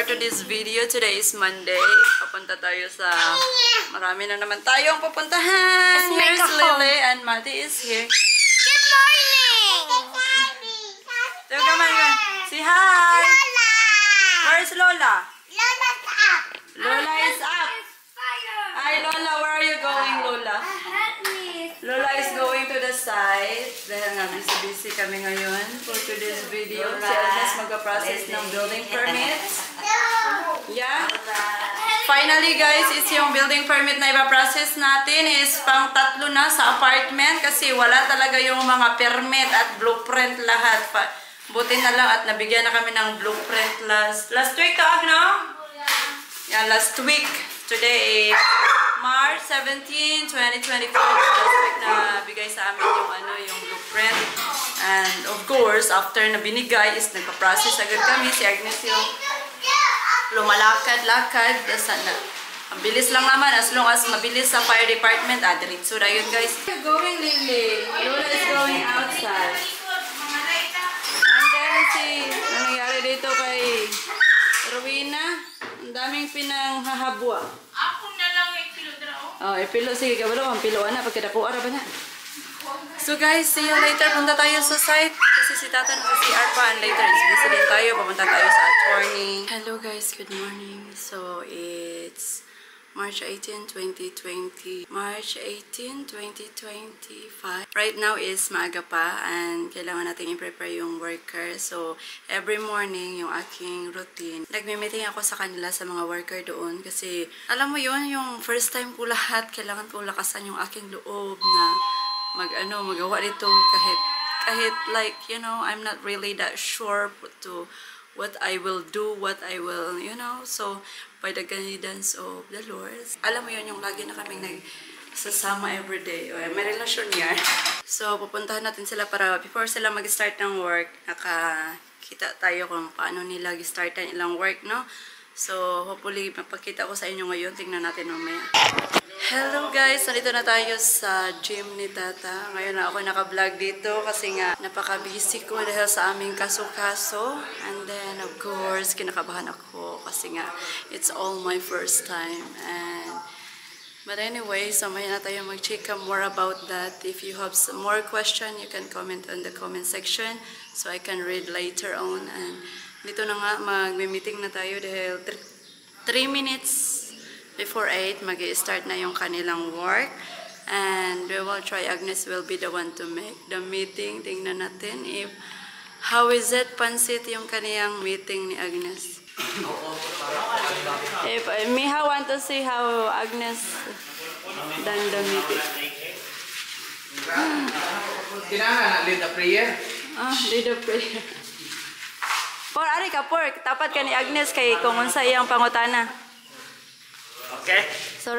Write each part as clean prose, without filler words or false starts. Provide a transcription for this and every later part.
today's video. Today is Monday. Papunta tayo sa... Marami na naman tayong pupuntahan. Here's Lily and Matty is here. Good morning! So, come on. Say hi! Lola! Where's Lola? Lola's up! Lola is up. Hi, Lola. Where are you going, Lola? Lola is going to the site. Dahil nga busy kami ngayon for today's video. Si Agnes magka-process ng building permits. Yeah? Finally guys, is yung building permit na iba-process natin is pang 3 na sa apartment kasi wala talaga yung mga permit at blueprint lahat. Buti na lang at nabigyan na kami ng blueprint last week to no? Yeah, last week. Today is March 17, 2024. Last week na bigay sa amin yung blueprint. And of course, after na binigay is nagpa-process agad kami. Si Agnes yung lumalakad-lakad. Ang bilis lang naman as long as mabilis sa fire department. Diretso na yun guys. You're going, Lily. Lola is going outside. And then ano nangyari dito kay Rowena? Ang daming pinanghahabwa. Ako na lang ipilo draw. Ipilo. Sige, kabalo. Ang piloan na. Pagkadakuha ra ba na? So guys, see you later. Punta tayo sa site. Kasi si Tata naka-CR pa. And later, busy din tayo. Papunta tayo sa attorney. Hello guys, good morning. So, it's March 18, 2020. March 18, 2025. Right now is maaga pa and kailangan natin i-prepare yung worker. So, every morning, yung aking routine, nagme-meeting ako sa kanila sa mga worker doon kasi alam mo yun, yung first time ko lahat, kailangan ko lakasan yung aking loob na magawa dito kahit like, you know, I'm not really that sure to what I will do, what I will, you know, so by the guidance of the Lord. Alam mo yun, yung lagi na kaming nagsasama everyday. May relasyon yan. So, pupuntahan natin sila para before sila mag-start ng work, nakakita tayo kung paano nila start ang ilang work, no? So, hopefully, mapakita ko sa inyo ngayon. Tingnan natin mamaya. Hello guys! Nandito na tayo sa gym ni Tata. Ngayon na ako naka-vlog dito kasi nga napaka-busy ko dahil sa aming kaso-kaso. And then, of course, kinakabahan ako kasi nga it's all my first time. But anyway, so may na tayo mag-check more about that. If you have some more question, you can comment on the comment section so I can read later on. And dito na nga, mag-meeting na tayo dahil 3 minutes before 8, mag-i-start na yung kanilang work. And we will try, Agnes will be the one to make the meeting. Tingnan natin if, how is it, pansit yung kaniyang meeting ni Agnes. If Miha want to see how Agnes done the meeting. Kinahanglan lead the prayer. Lead the prayer. Ari ka, tapat ka ni Agnes kay kung unsa iyang pangutana. Okay. So,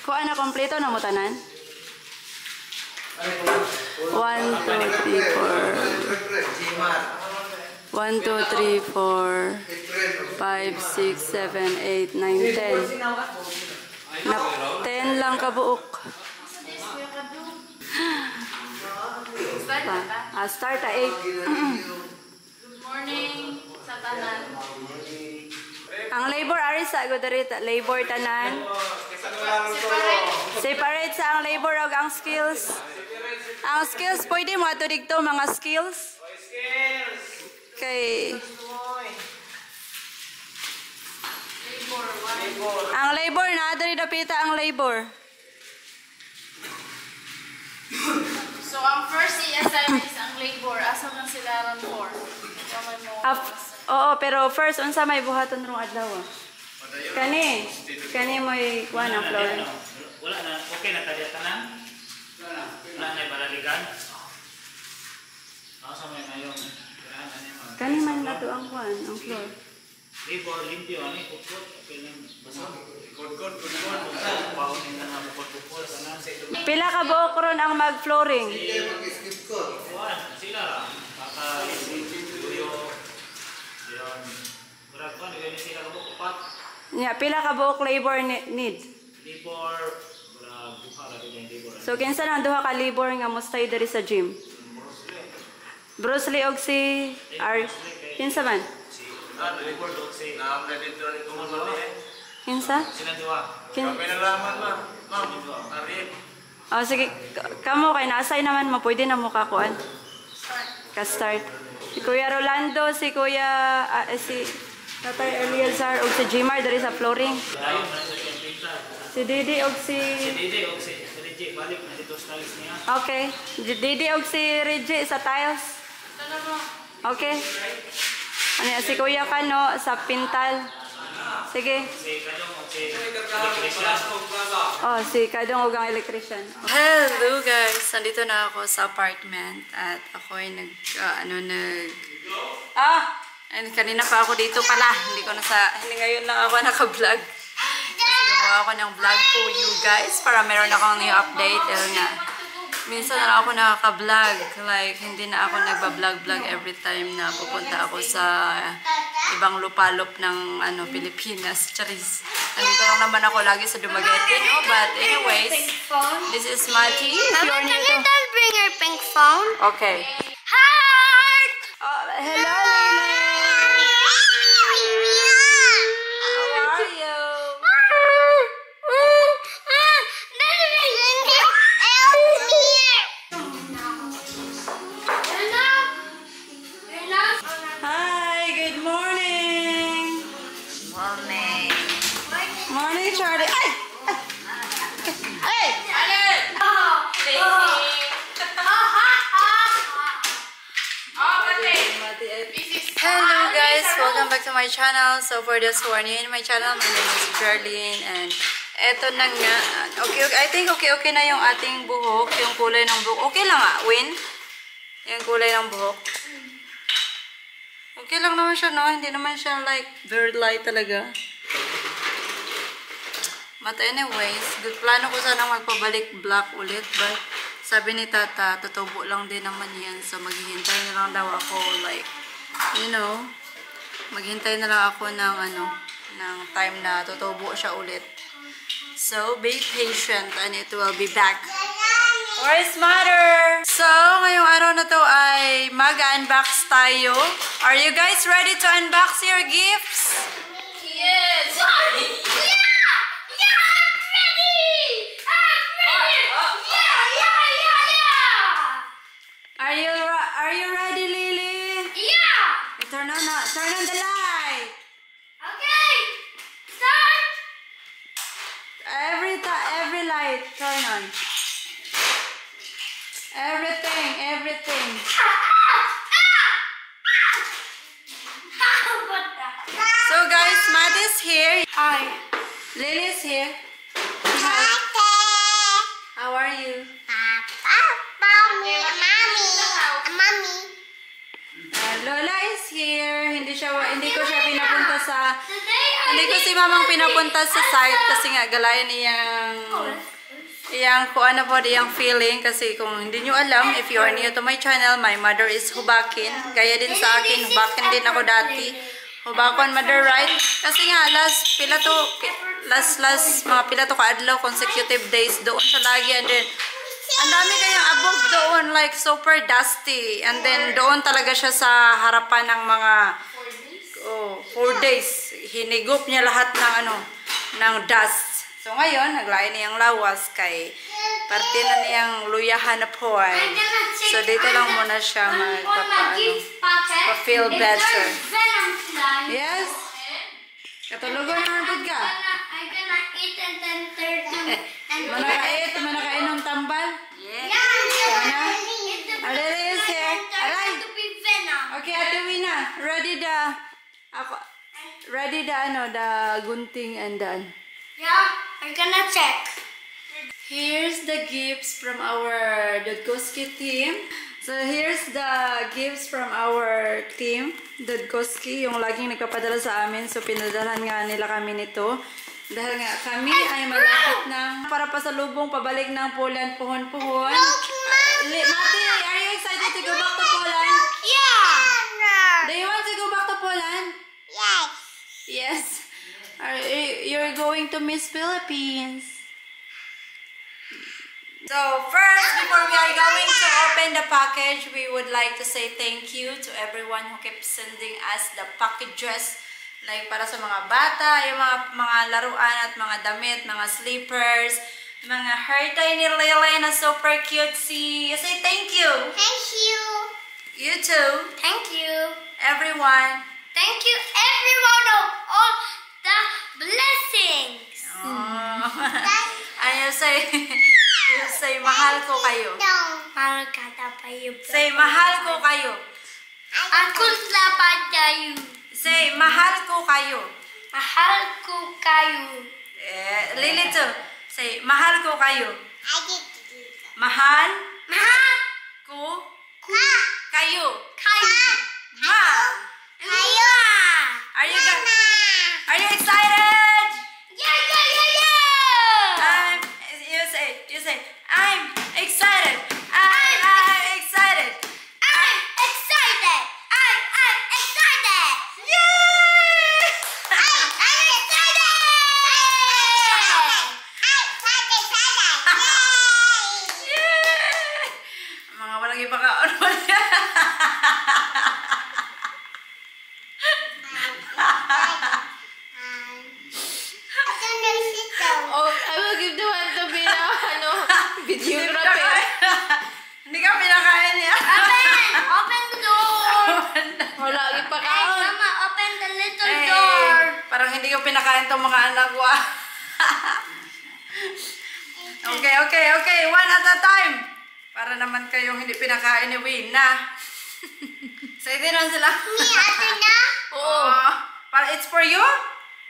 kuha na kompleto na mo tanan? 1, 2, 3, 4. 1, 2, 3, 4. 5, 6, 7, 8, 9, 10. 10 lang kabuok. Start at 8. Good morning sa tanan. Ang labor ari sa godarita, labor tanan. Separate sa ang labor ug ang skills. Ang skills pwede mo ato dito mga skills. Okay. Ang labor na adri dapita ang labor. So, ang first i-assign is ang labor. Asa man sila ron for? Oo, pero first, unsa may buhaton rong adlaw? Kani mo'y kuha ng floor. Wala na, okay na tayo tanan? Wala na ibalaligan? Asa mo na yung Kani man na to ang kuha, ang floor. Labor, limpyo, kukot, okay lang, basa. Kukot. Paunin na nga, kukot, tanan. Pila ka buok ron ang mag-flooring? Sila, Pila ka buok labor need? Labor, so kinsa nang duha ka labor nga mo stay diri sa gym? Bruce Lee og si kinsa man? record o si Kinsa? sila dua. Kin Kami nalaman ma. Ma'am, Ariel. Oh, sige. Kamo kay na-assign naman mo. Pwede na mo kakuan. Ka-start. Si Kuya Rolando, si Kuya... si Tatay Eliazar, o si Jimar dari sa flooring. Ayun na sa pinta. Si Didi o si... Si Didi o si Reggie balik na dito sa tiles niya. Okay. Didi o si Reggie sa tiles. Okay. Ano yan, si Kuya Kano sa pintal. Sige. Si Kadong o si Electrician. Oh, si Kadong Ugang Electrician. Hello guys! Nandito na ako sa apartment at ako ay and kanina pa ako dito pala. Hindi ngayon lang ako naka-vlog. Kasi gumawa ako ng vlog for you guys para meron akong new update. Dahil nga, minsan na lang ako nakaka-vlog. Like, hindi na ako nagba-vlog every time na pupunta ako sa ibang lupalop ng Pilipinas. Charis. Nandito lang naman ako lagi sa Dumaguete. No? But anyways, this is Mati. Mama, can you just bring your pink phone? Okay. Heart! Oh, hello, Lily. How are you? Hi, good morning. Morning, Charlie. Ay! Ay! Hello guys, welcome back to my channel. So for those who are new in my channel, my name is Jarlene and eto na nga. Okay, I think okay na yung ating buhok, yung kulay ng buhok. Okay lang Win. Yung kulay ng buhok. Okay lang naman siya, no? Hindi naman siya like very light talaga. But anyways, good plano ko sana magpabalik black ulit. But sabi ni Tata, tutubo lang din naman yan. So maghihintay na lang daw ako like, you know, maghintay na lang ako ng ng time na tutubo siya ulit. So be patient and it will be back. Where's Mother? So, ngayong araw na to ay mag-unbox tayo. Are you guys ready to unbox your gifts? Yes! Are you ready, Lily? Turn on the light. Every light turn on. Everything. So guys, Matt is here. Hi. Lily's here. How are you? Lola is here. Hindi ko siya pinapunta sa hindi ko si Mamang pinapunta sa site kasi nga galayan iyang kung ano po diyang feeling kasi kung hindi nyo alam, if you are new to my channel, my mother is hubakin. Gaya din sa akin, hubakin din ako dati. Hubakon mother, right? Kasi nga last mga pila to kaadlaw consecutive days doon siya lagi, and then ang dami kayang abog doon, like super dusty, and then doon talaga siya sa harapan ng mga 4 days. Hinigop niya lahat ng dust. So ngayon, naglain niyang lawas kay parte na niyang luyahan na po ay. So dito lang muna siya pa-feel better. Yes? Katulugan na natin ka. I'm gonna eat and then Manakain ng tambal? Yeah, I'm gonna eat the Alay is here. Alay. to be venom. Okay, Ate Wina. Ready the gunting and done. Yeah, I'm gonna check. Here's the gifts from our Dudkoski team. So here's the gifts from our team, Dudkoski, yung laging nagpapadala sa amin. So pinadalhan nga nila kami nito. Dahil nga kami ay malapit ng para pasalubong pabalik ng Poland, puhon-puhon. Mati, are you excited to go back to Poland? Yeah. Do you want to go back to Poland? Yes. Yes. You're going to miss Philippines. So first, before we are going to open the package, we would like to say thank you to everyone who kept sending us the packages. Like para sa mga bata, yung mga laruan at mga damit, mga slippers, mga hair tie ni Lele na super cutesy. Say thank you. Thank you. You too. Thank you. Everyone. Thank you, everyone, of all the blessings. Oh. And you say mahal ko kayo. Mahal ka na pa yung Say mahal ko kayo. Ako laban tayo. Say mahal ko kayo. Mahal ko kayo. Lily too. Say mahal ko kayo. Mahal Mahal ko ka kayo. kayo. Ma. Kayo. Are you excited? Yeah, yeah, yeah, yeah. You say I'm excited. I'm excited. I'm excited. I'm excited. Yay! I'm excited. Yay! Mga walang ipakaon mo niya. Oh, I will give the one to be videographer. Hindi ka pinakain niya. Open the door. Wala Hey, ipakaon. Mama, open the little Hey, door. parang hindi ko pinakain tong mga anak ko. Okay. One at a time. Para naman kayong hindi pinakain ni Wina. Excited na sila. Me, ate na? Oo. Para it's for you?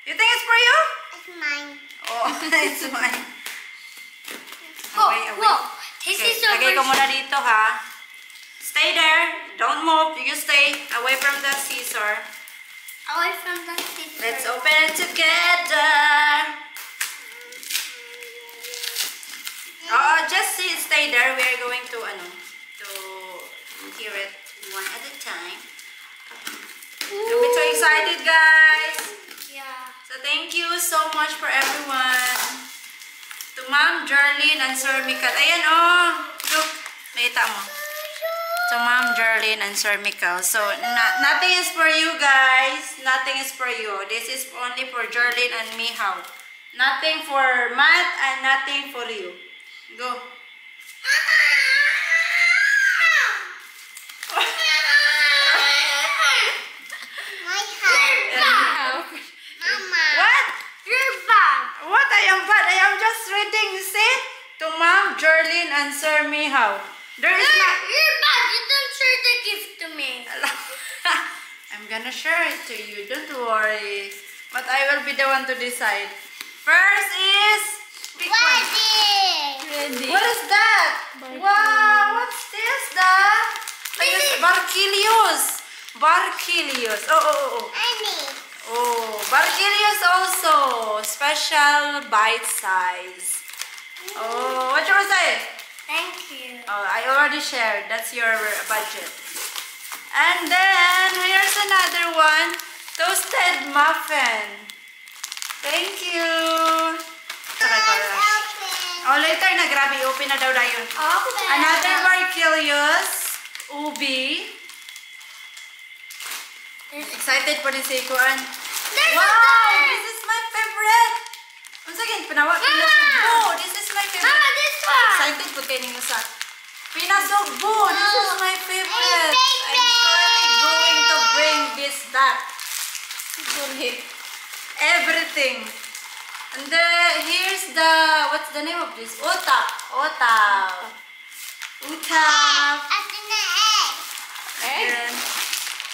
You think it's for you? It's mine. Oh, it's mine. Whoa, Away. whoa. This Okay, is so lagay ko muna dito ha. Stay there. Don't move. You stay away from the scissor. away from the sister. Let's open it together. Oh, just stay there. We are going to hear it one at a time. Don't be so excited, guys. Yeah. So thank you so much for everyone. To Ma'am Jerlyn and Sir Mikal. Ayan oh. Look, nakita mo. To Ma'am Jerlyn and Sir Mikal. So nothing is for you guys. Nothing is for you. This is only for Jerlyn and Mihaw. Nothing for Matt and nothing for you. Go. My hand. Mama. What? You're bad. What? I am bad. I am just reading. See? To Ma'am Jerlyn and Sir Mihaw. There is not... You're bad. You don't share the gift to me. I'm gonna share it to you. Don't worry. But I will be the one to decide. First is... Pick one. Ready. What is that? Wow, what's this? Like Barkilius. Barkilius. Oh. Annie. Oh, Barkilius also. Special bite size. Oh, what you say? Thank you. Oh, I already shared. That's your budget. And then, here's another one. Toasted muffin. Thank you. Oh, later na. Grabe, open na daw na yun. Open. Another Barkilius. Ubi. Excited po ni Seikuan. There's Wow, a this is my favorite. Once again, pinawag. Mama! Pinasugbo. This is my favorite. Mama, this one. Excited po kayo ninyo sa Pinasugbo. This is my favorite. My favorite. I'm surely going to bring this back. Everything. And here's the, what's the name of this? Otap. Otap. Utap. Ate na egg. Then,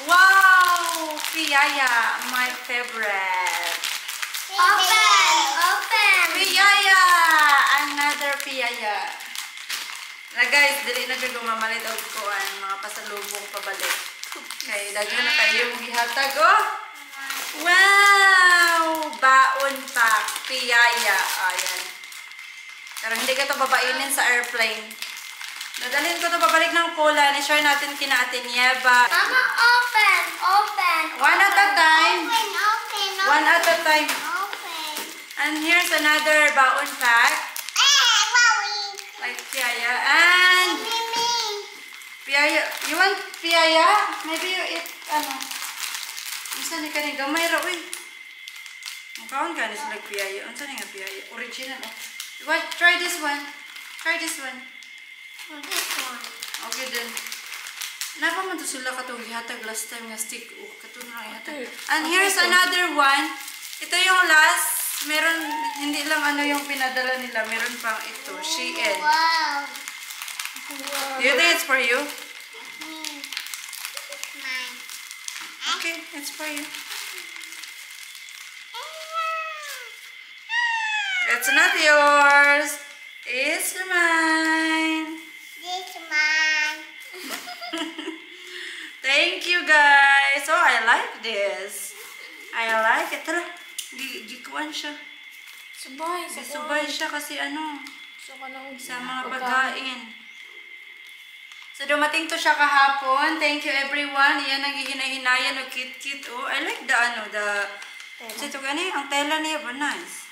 wow! Piyaya, my favorite. Open. Piyaya! Another piyaya. Na guys, dili na dyan gumamalit og kuan, mga pasalubong pabalik. Okay, daghan na kayo gihatag oh. Wow! Baon pack, piyaya. Ayan. Pero hindi ka to babainin sa airplane. Dadalhin ko to pabalik ng Poland. I-share natin kina Ate Nieva. Mama, open. One at a time. Open. One at a time. Open. And here's another baon pack. Wowie. Like You want piyaya? Maybe you eat, ano? Unsa ni kani gamay ra, uy. Makaon ka ni sila piyaya. Unsa ni nga piyaya? Original, oh. What? Try this one. Try this one. This one. Okay then. Napa man to sila katong gihatag last time nga stick. Oh, katong na ihatag. And here's another one. Ito yung last. Meron, hindi lang ano yung pinadala nila. Meron pang ito. Shein. Wow. Do you think it's for you? It's mine. Okay, it's for you. It's not yours. It's mine. This mine. Thank you guys. Oh, I like this. I like it. Tara, gikuan siya. Subay. Subay siya kasi ano, So, kanang sa mga pagkain. So, dumating to siya kahapon. Thank you everyone. Yan ang hihinayan o kit-kit. Oh, I like the ano, the... Kasi ito gani, ang tela niya ba nice?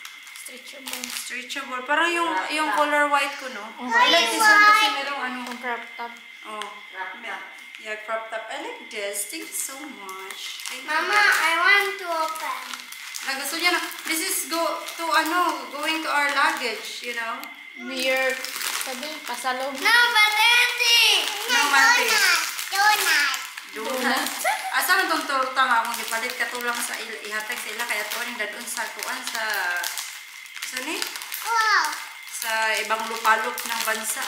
stretchable. Stretchable. Parang yung color white ko, no? Oh, I like this one kasi merong ano. Yung crop top. Oh, yeah, crop top. I like this. Thank you so much. Thank you. Mama, I want to open. Gusto niya na, this is going to our luggage, you know? Near, sabi, pasalong. No, but empty. No, Mate. Donut. Donut. Asa man tong torta nga akong gipalit katulang sa ihatag sa ila kaya tuwan yung dadun sa kuan sa ni? Wow. Sa ibang lupalop ng bansa.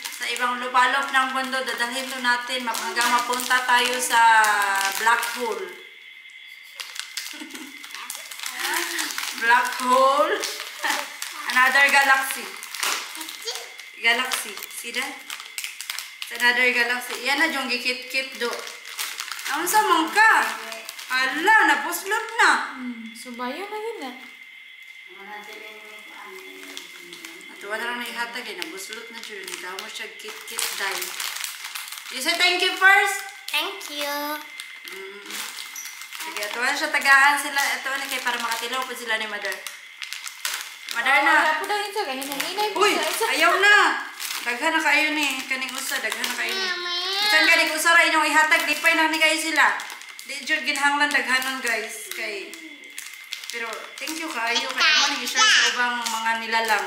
Sa ibang lupalop ng mundo, dadalhin to natin hanggang mapunta tayo sa black hole. Black hole. Another galaxy. Galaxy. See that? It's another galaxy. Yan na yung gikit-kit do. Ang samang ka. Hala, napuslot na. Subayo na yun na. At wala lang naihatag eh. Nabuslot na dyan. Ikaw mo siya kit-kit dye. You say thank you first? Thank you. Sige, tuwan siya tagaan sila. Ito na kayo para makatilaw po sila ni Mother. Mother na. Wala po dahil ito. Hinahinay po Uy, sa isa. ayaw na. Daghan na kayo ni. Kaning usa, daghan na kayo ni. Bisan kaning usa ra inyong ihatag. Lipay na ni kayo sila. Di jud ginhanglan daghanon guys. Kay pero thank you kaayo kay mo ning share sa ubang mga nilalang.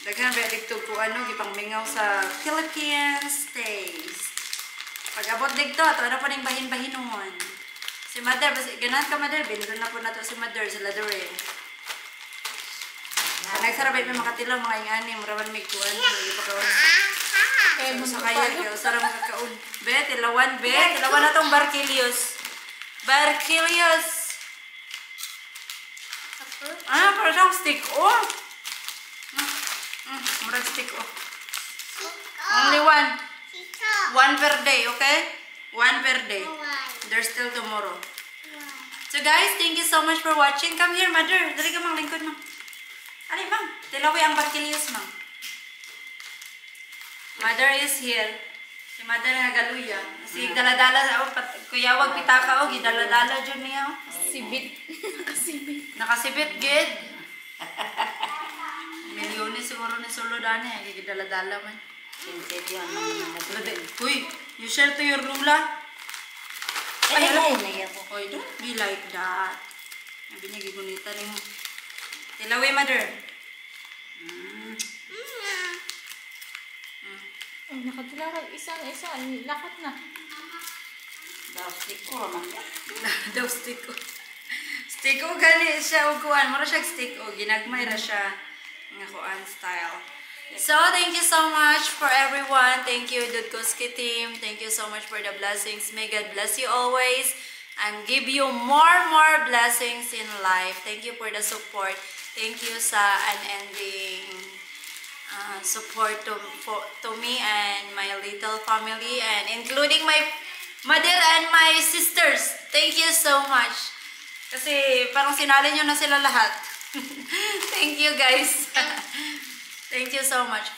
Daghan ba dito ko ano gipang mingaw sa Philippine States. Pag abot dito ato ano pa ning bahin-bahinon. Si Mother basi ganan ka Mother binron na po nato si Mother sa Ladore. Nagsara ba may makatilaw mga ingani murawan mig kuan ipakaon. Kaya So, mo sa kaya kaya usara makakaon. Tilawan na tong Barquilios. Barquilios. Para siyang stick oh. Murag stick oh. Only one. One per day, okay? One per day. There's still tomorrow. So guys, thank you so much for watching. Come here, Mother. Dali ka mang lingkod, Mang. Ali, Mang. Tilawi ang Barquilios, Mang. Mother is here. Si Mother nga galuya. Si daladala kuyawag pitaka og gidaladala jud niya. Sibit. Sibit. Nakasibit gid. Milyones siguro ni solo dani gidaladala man. Uy, you share to your Lula. Ay, Oy, don't be like that. Sabi niya gigunita rin mo. Tilawi, Mother. Ay, nakatilaran. Isa. Lakat na. Daw stick ko. Stick ko gani siya og kuan. Mura siya stick o ginagmay ra siya nga kuan style. So, thank you so much for everyone. Thank you, Dudkoski team. Thank you so much for the blessings. May God bless you always and give you more blessings in life. Thank you for the support. Thank you sa unending support to me and my little family and including my mother and my sisters. Thank you so much. Kasi parang sinali nyo na sila lahat. Thank you guys. Thank you so much.